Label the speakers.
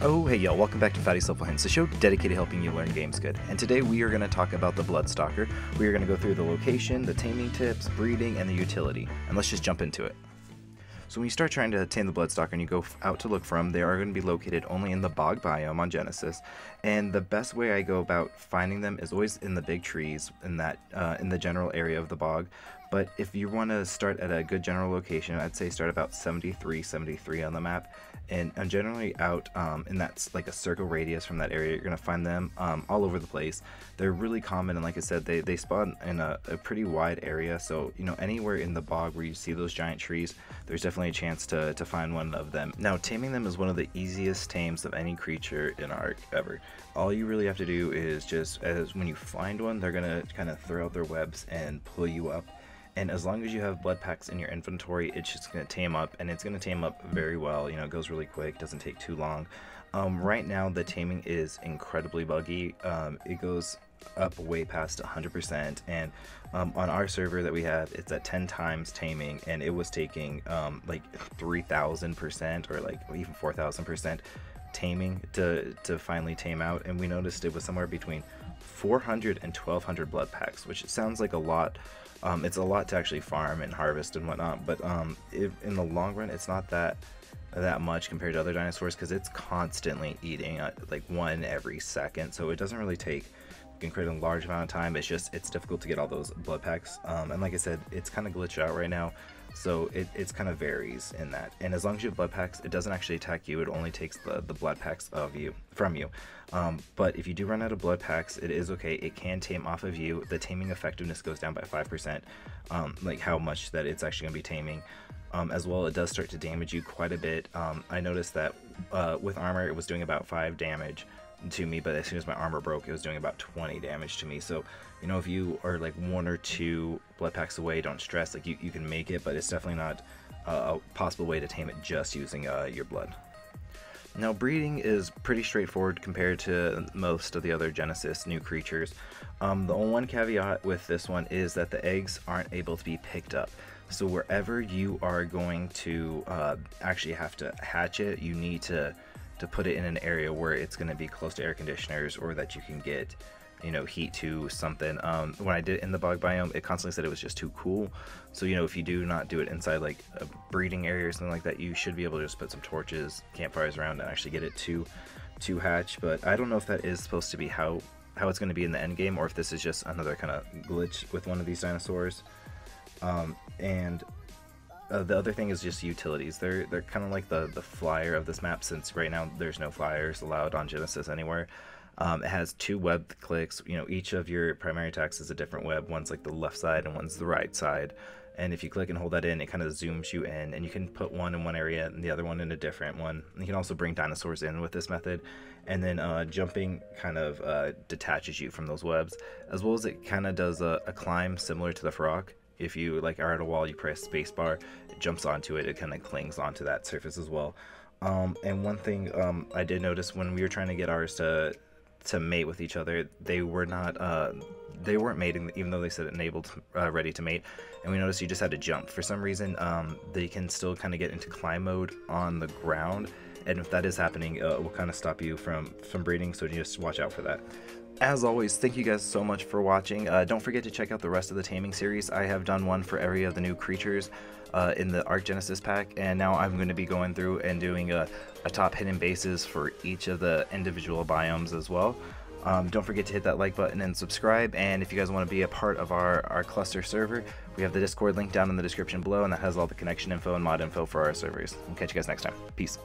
Speaker 1: Oh hey y'all, welcome back to Fatty Soulful Hints, the show dedicated to helping you learn games good. And today we are going to talk about the BloodStalker. We are going to go through the location, the taming tips, breeding, and the utility. And let's just jump into it. So when you start trying to tame the BloodStalker and you go out to look for them, they are going to be located only in the bog biome on Genesis. And the best way I go about finding them is always in the big trees in the general area of the bog. But if you want to start at a good general location, I'd say start about 73 on the map. And I'm generally out in that's like a circle radius from that area. You're going to find them all over the place. They're really common, and like I said, they spawn in a pretty wide area. So, you know, anywhere in the bog where you see those giant trees, there's definitely a chance to find one of them. Now, taming them is one of the easiest tames of any creature in Ark ever. All you really have to do is just, when you find one, they're going to kind of throw out their webs and pull you up. And as long as you have blood packs in your inventory, it's just going to tame up, and it's going to tame up very well. You know, it goes really quick, doesn't take too long. Right now, the taming is incredibly buggy. It goes up way past 100%, and on our server that we have, it's at 10 times taming, and it was taking like 3,000% or like even 4,000% taming to finally tame out. And we noticed it was somewhere between 400 and 1,200 blood packs, which sounds like a lot. It's a lot to actually farm and harvest and whatnot, but in the long run, it's not that much compared to other dinosaurs, because it's constantly eating like one every second. So it doesn't really take, you can create a large amount of time. It's difficult to get all those blood packs, and like I said, it's kind of glitched out right now, so it's kind of varies in that. And as long as you have blood packs, it doesn't actually attack you. It only takes the blood packs from you. But if you do run out of blood packs, it is okay. It can tame off of you. The taming effectiveness goes down by 5%, like how much that it's actually going to be taming. As well, it does start to damage you quite a bit. I noticed that with armor, it was doing about 5 damage to me, but as soon as my armor broke, it was doing about 20 damage to me. So, you know, if you are like 1 or 2 blood packs away, don't stress. Like you can make it, but it's definitely not a possible way to tame it just using your blood. Now, breeding is pretty straightforward compared to most of the other Genesis new creatures. The only one caveat with this one is that the eggs aren't able to be picked up. So wherever you are going to actually have to hatch it, you need to put it in an area where it's going to be close to air conditioners, or that you can get, you know, heat to something. When I did it in the bog biome, it constantly said it was just too cool. So, you know, if you do not do it inside like a breeding area or something like that, you should be able to just put some torches, campfires around, and actually get it to hatch. But I don't know if that is supposed to be how it's going to be in the end game, or if this is just another kind of glitch with one of these dinosaurs. The other thing is just utilities. They're kind of like the flyer of this map, since right now there's no flyers allowed on Genesis anywhere. It has 2 web clicks. You know, each of your primary attacks is a different web. One's like the left side and one's the right side. And if you click and hold that in, it kind of zooms you in, and you can put one in one area and the other one in a different one. You can also bring dinosaurs in with this method. And then jumping kind of detaches you from those webs, as well as it kind of does a climb similar to the frog. If you like are at a wall, you press spacebar, it jumps onto it, it kind of clings onto that surface as well. And one thing I did notice when we were trying to get ours to mate with each other, they weren't mating, even though they said enabled, ready to mate. And we noticed you just had to jump. For some reason, they can still kind of get into climb mode on the ground, and if that is happening, it will kind of stop you from breeding, so just watch out for that. As always, thank you guys so much for watching. Don't forget to check out the rest of the Taming series. I have done one for every of the new creatures in the Ark Genesis pack, and now I'm going to be going through and doing a top hidden bases for each of the individual biomes as well. Don't forget to hit that like button and subscribe, and if you guys want to be a part of our cluster server, we have the Discord link down in the description below, and that has all the connection info and mod info for our servers. We'll catch you guys next time. Peace.